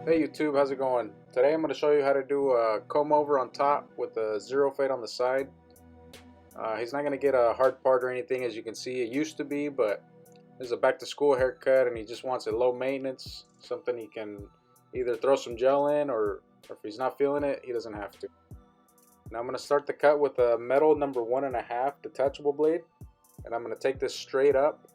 Hey YouTube, how's it going? Today I'm going to show you how to do a comb over on top with a zero fade on the side. He's not going to get a hard part or anything, as you can see. It used to be, but this is a back to school haircut and he just wants it low maintenance, something he can either throw some gel in or if he's not feeling it, he doesn't have to. Now I'm going to start the cut with a metal number 1.5 detachable blade, and I'm going to take this straight up.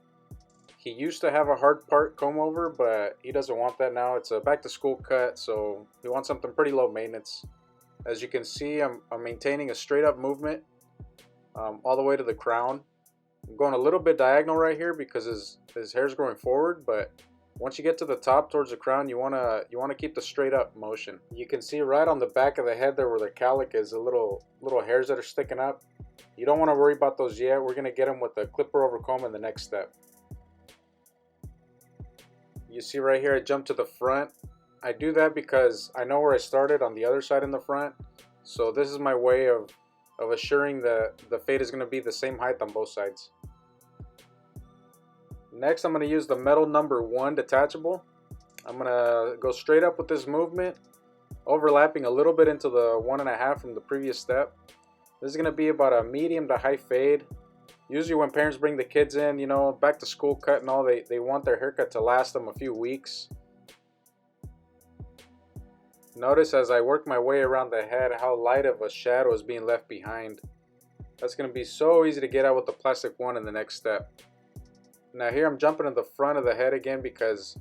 He used to have a hard part comb over, but he doesn't want that now. It's a back to school cut, so he wants something pretty low maintenance. As you can see, I'm maintaining a straight up movement all the way to the crown. I'm going a little bit diagonal right here because his hair's growing forward, but once you get to the top towards the crown, you wanna keep the straight up motion. You can see right on the back of the head there where the cowlick is, the little hairs that are sticking up. You don't want to worry about those yet. We're gonna get them with the clipper over comb in the next step. You see right here I jump to the front. I do that because I know where I started on the other side in the front. So this is my way of assuring that the fade is going to be the same height on both sides. Next I'm going to use the metal number 1 detachable. I'm going to go straight up with this movement, overlapping a little bit into the 1.5 from the previous step. This is going to be about a medium to high fade. Usually when parents bring the kids in, you know, back to school cut and all, they want their haircut to last them a few weeks. Notice as I work my way around the head how light of a shadow is being left behind. That's going to be so easy to get out with the plastic one in the next step. Now here I'm jumping in the front of the head again because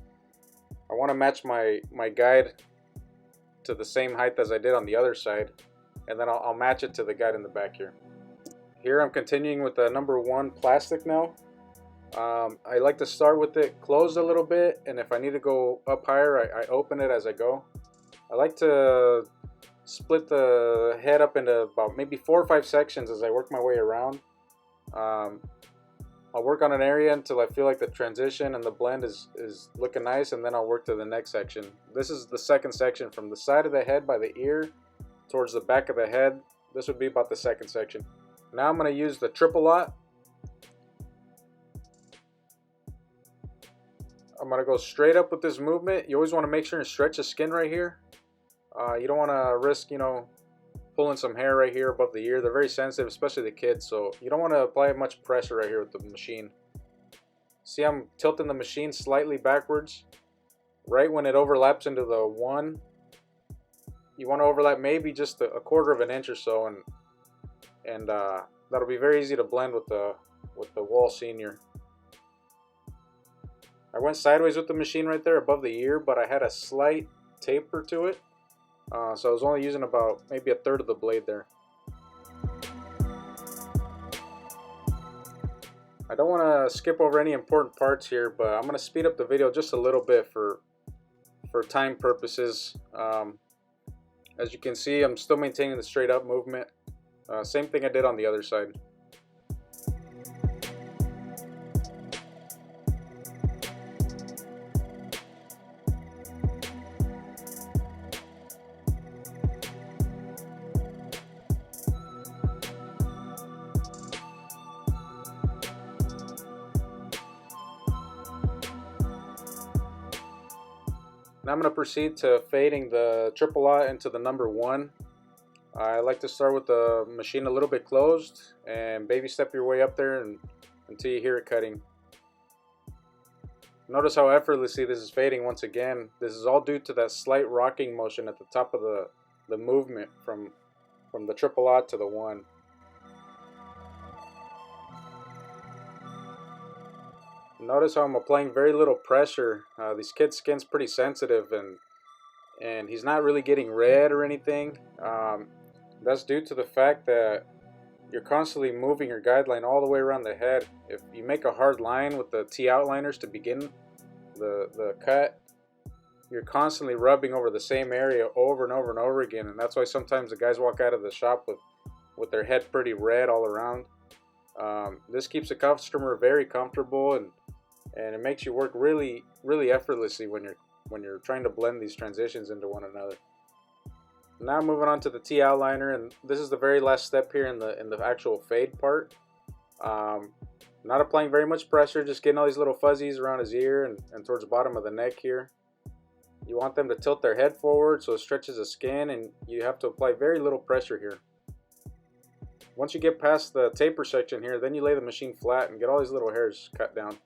I want to match my guide to the same height as I did on the other side. And then I'll match it to the guide in the back here. Here I'm continuing with the number 1 plastic now. I like to start with it closed a little bit, and if I need to go up higher, I open it as I go. I like to split the head up into about maybe 4 or 5 sections as I work my way around. I'll work on an area until I feel like the transition and the blend is looking nice, and then I'll work to the next section. This is the second section from the side of the head by the ear towards the back of the head. This would be about the second section. Now I'm going to use the triple lot. I'm going to go straight up with this movement. You always want to make sure and stretch the skin right here. You don't want to risk, you know, pulling some hair right here above the ear. They're very sensitive, especially the kids, so you don't want to apply much pressure right here with the machine. See, I'm tilting the machine slightly backwards. Right when it overlaps into the 1, you want to overlap maybe just a 1/4 of an inch or so, and that'll be very easy to blend with the wall senior. I went sideways with the machine right there above the ear, but I had a slight taper to it, so I was only using about maybe 1/3 of the blade there. I don't want to skip over any important parts here, but I'm going to speed up the video just a little bit for time purposes. As you can see, I'm still maintaining the straight up movement. Same thing I did on the other side. Now I'm going to proceed to fading the triple lot into the number 1. I like to start with the machine a little bit closed and baby step your way up there until you hear it cutting. Notice how effortlessly this is fading once again. This is all due to that slight rocking motion at the top of the movement from the triple lot to the 1. Notice how I'm applying very little pressure. These kids' skin's pretty sensitive, and he's not really getting red or anything. That's due to the fact that you're constantly moving your guideline all the way around the head. If you make a hard line with the T outliners to begin the cut, you're constantly rubbing over the same area over and over and over again, and that's why sometimes the guys walk out of the shop with their head pretty red all around. This keeps the customer very comfortable, and it makes you work really effortlessly when you're trying to blend these transitions into one another. Now moving on to the T outliner, and this is the very last step here in the actual fade part. Not applying very much pressure, just getting all these little fuzzies around his ear and towards the bottom of the neck here. You want them to tilt their head forward so it stretches the skin, and you have to apply very little pressure here. Once you get past the taper section here, then you lay the machine flat and get all these little hairs cut down.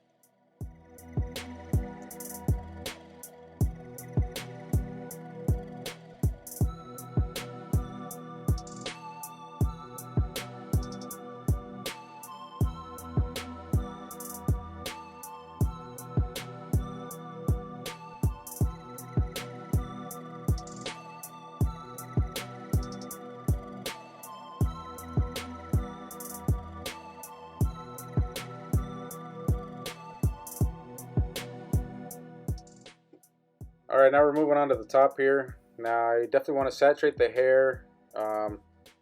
Alright, now we're moving on to the top here. Now you definitely want to saturate the hair,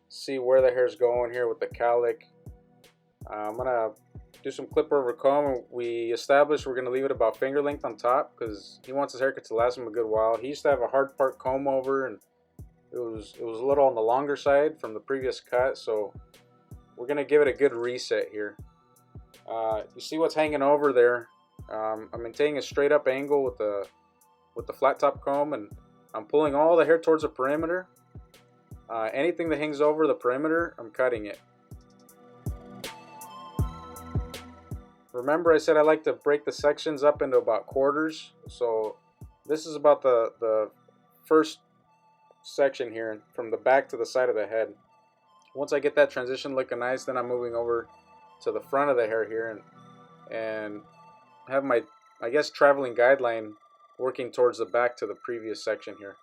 see where the hair is going here with the cowlick. I'm going to do some clipper over comb. We established we're going to leave it about finger length on top because he wants his haircut to last him a good while. He used to have a hard part comb over, and it was a little on the longer side from the previous cut, so we're going to give it a good reset here. You see what's hanging over there. I'm maintaining a straight up angle with the flat top comb, and I'm pulling all the hair towards the perimeter. Anything that hangs over the perimeter, I'm cutting it. Remember I said I like to break the sections up into about quarters, so this is about the first section here from the back to the side of the head. Once I get that transition looking nice, then I'm moving over to the front of the hair here and have my, I guess, traveling guideline working towards the back to the previous section here.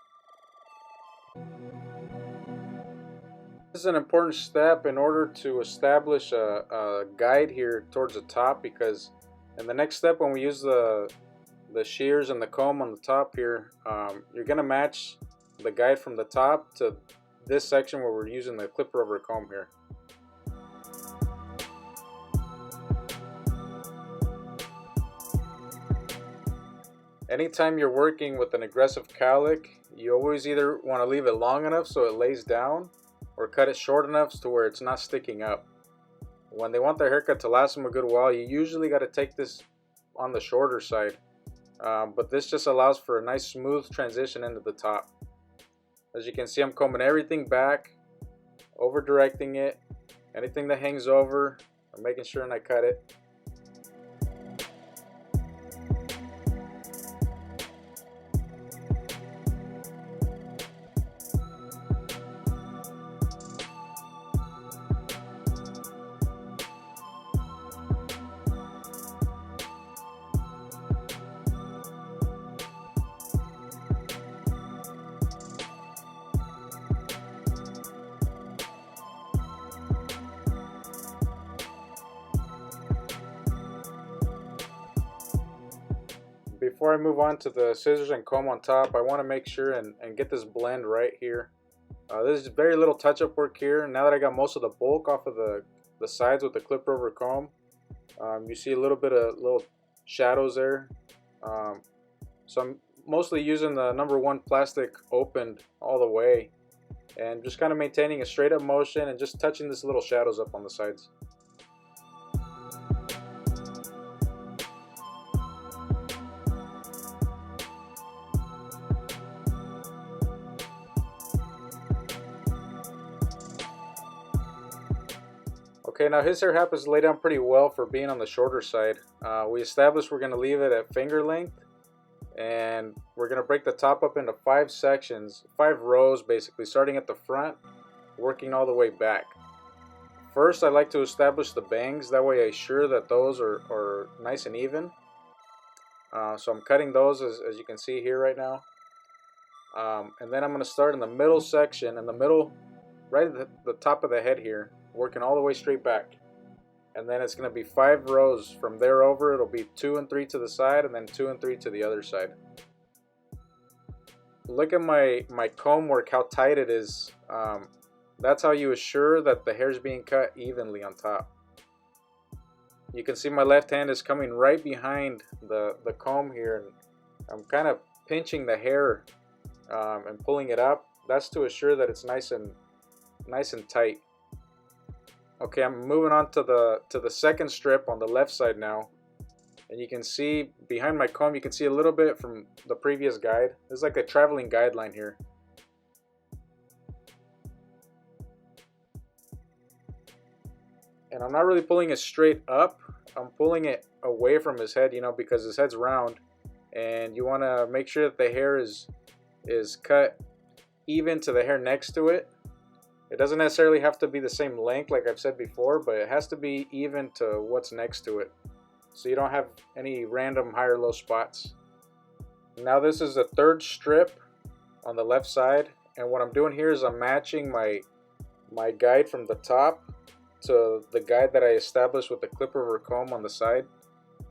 This is an important step in order to establish a guide here towards the top, because in the next step when we use the shears and the comb on the top here, you're going to match the guide from the top to this section where we're using the clipper over comb here. Anytime you're working with an aggressive cowlick, you always either want to leave it long enough so it lays down, or cut it short enough to where it's not sticking up. When they want their haircut to last them a good while, you usually got to take this on the shorter side, but this just allows for a nice smooth transition into the top. As you can see, I'm combing everything back, over directing it. Anything that hangs over, I'm making sure I cut it. Before I move on to the scissors and comb on top, I want to make sure and get this blend right here. There's very little touch-up work here. Now that I got most of the bulk off of the sides with the clipper over comb, you see a little bit of little shadows there. So I'm mostly using the #1 plastic opened all the way, and just kind of maintaining a straight up motion and just touching these little shadows up on the sides. Okay, now his hair happens to lay down pretty well for being on the shorter side. We established we're going to leave it at finger length, and we're going to break the top up into 5 sections, 5 rows basically, starting at the front, working all the way back. First, I like to establish the bangs, that way I ensure that those are nice and even. So I'm cutting those as you can see here right now. And then I'm going to start in the middle section, in the middle, right at the top of the head here, working all the way straight back. And then it's going to be 5 rows from there over. It'll be 2 and 3 to the side, and then 2 and 3 to the other side. Look at my comb work, how tight it is. That's how you assure that the hair is being cut evenly on top. You can see my left hand is coming right behind the comb here, and I'm kind of pinching the hair and pulling it up. That's to assure that it's nice and tight. Okay, I'm moving on to the second strip on the left side now. And you can see behind my comb, you can see a little bit from the previous guide. There's like a traveling guideline here. And I'm not really pulling it straight up. I'm pulling it away from his head, you know, because his head's round. And you want to make sure that the hair is cut even to the hair next to it. It doesn't necessarily have to be the same length like I've said before, but it has to be even to what's next to it, so you don't have any random high or low spots. Now this is the third strip on the left side, and what I'm doing here is I'm matching my guide from the top to the guide that I established with the clipper over comb on the side.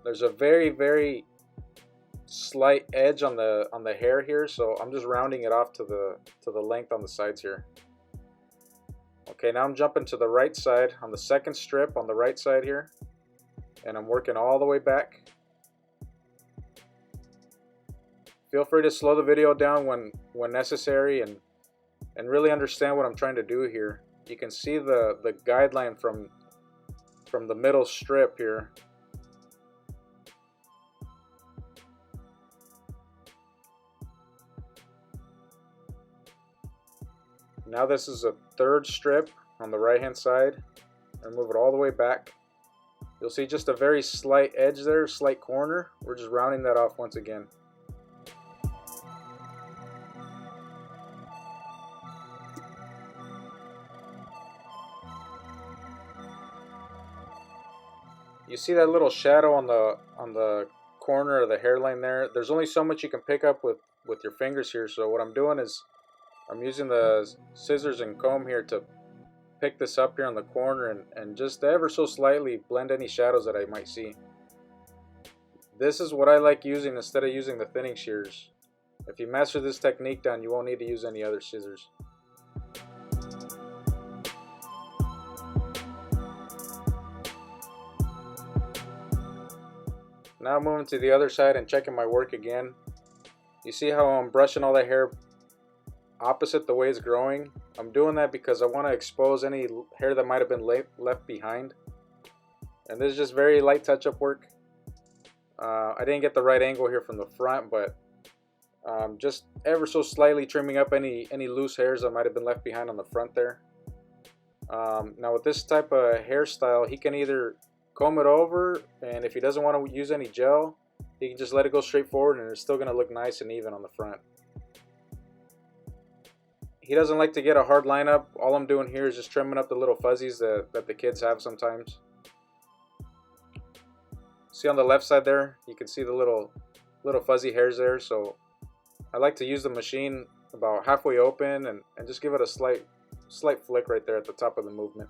There's a very slight edge on the hair here, so I'm just rounding it off to the length on the sides here. Okay, now I'm jumping to the right side on the second strip on the right side here, and I'm working all the way back. Feel free to slow the video down when necessary and really understand what I'm trying to do here. You can see the guideline from the middle strip here. Now this is a third strip on the right hand side, and move it all the way back. You'll see just a very slight edge there, slight corner. We're just rounding that off once again. You see that little shadow on the corner of the hairline there? There's only so much you can pick up with your fingers here, so what I'm doing is I'm using the scissors and comb here to pick this up here on the corner and just ever so slightly blend any shadows that I might see. This is what I like using instead of using the thinning shears. If you master this technique down, you won't need to use any other scissors. Now moving to the other side and checking my work again. You see how I'm brushing all the hair opposite the way it's growing? I'm doing that because I want to expose any hair that might have been left behind. And this is just very light touch-up work. I didn't get the right angle here from the front, but just ever so slightly trimming up any loose hairs that might have been left behind on the front there. Now with this type of hairstyle, he can either comb it over, and if he doesn't want to use any gel, he can just let it go straight forward and it's still going to look nice and even on the front. He doesn't like to get a hard lineup. All I'm doing here is just trimming up the little fuzzies that the kids have sometimes. See on the left side there, you can see the little fuzzy hairs there. So I like to use the machine about halfway open and just give it a slight flick right there at the top of the movement.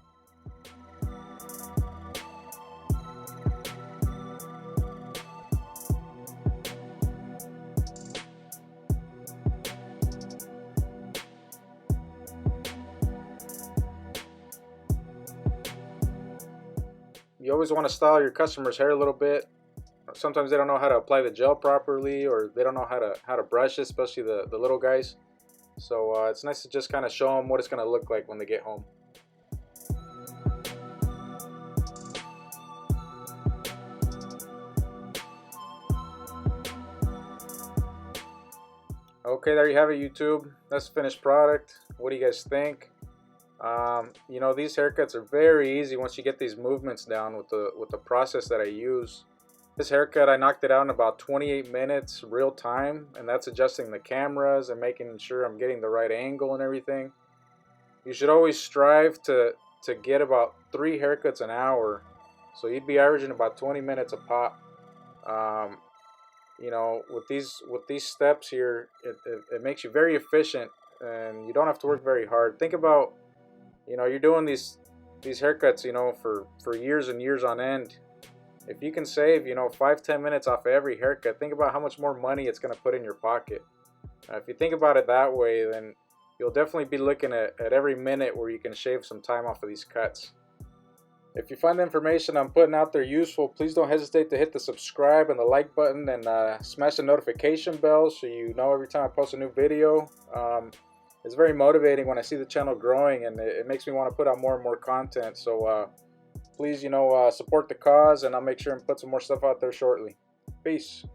You always want to style your customer's hair a little bit. Sometimes they don't know how to apply the gel properly, or they don't know how to brush it, especially the little guys. So it's nice to just kind of show them what it's going to look like when they get home. Okay, there you have it, YouTube. That's the finished product. What do you guys think? You know, these haircuts are very easy once you get these movements down with the process that I use. This haircut, I knocked it out in about 28 minutes real time, and that's adjusting the cameras and making sure I'm getting the right angle and everything. You should always strive to get about 3 haircuts an hour, so you'd be averaging about 20 minutes a pop. You know, with these steps here, it makes you very efficient, and you don't have to work very hard. Think about, you know, you're doing these haircuts, you know, for years and years on end. If you can save, you know, 5-10 minutes off of every haircut, think about how much more money it's going to put in your pocket. If you think about it that way, then you'll definitely be looking at every minute where you can shave some time off of these cuts. If you find the information I'm putting out there useful, please don't hesitate to hit the subscribe and the like button, and smash the notification bell so you know every time I post a new video. It's very motivating when I see the channel growing, and it makes me want to put out more and more content. So please, support the cause, and I'll make sure and put some more stuff out there shortly. Peace.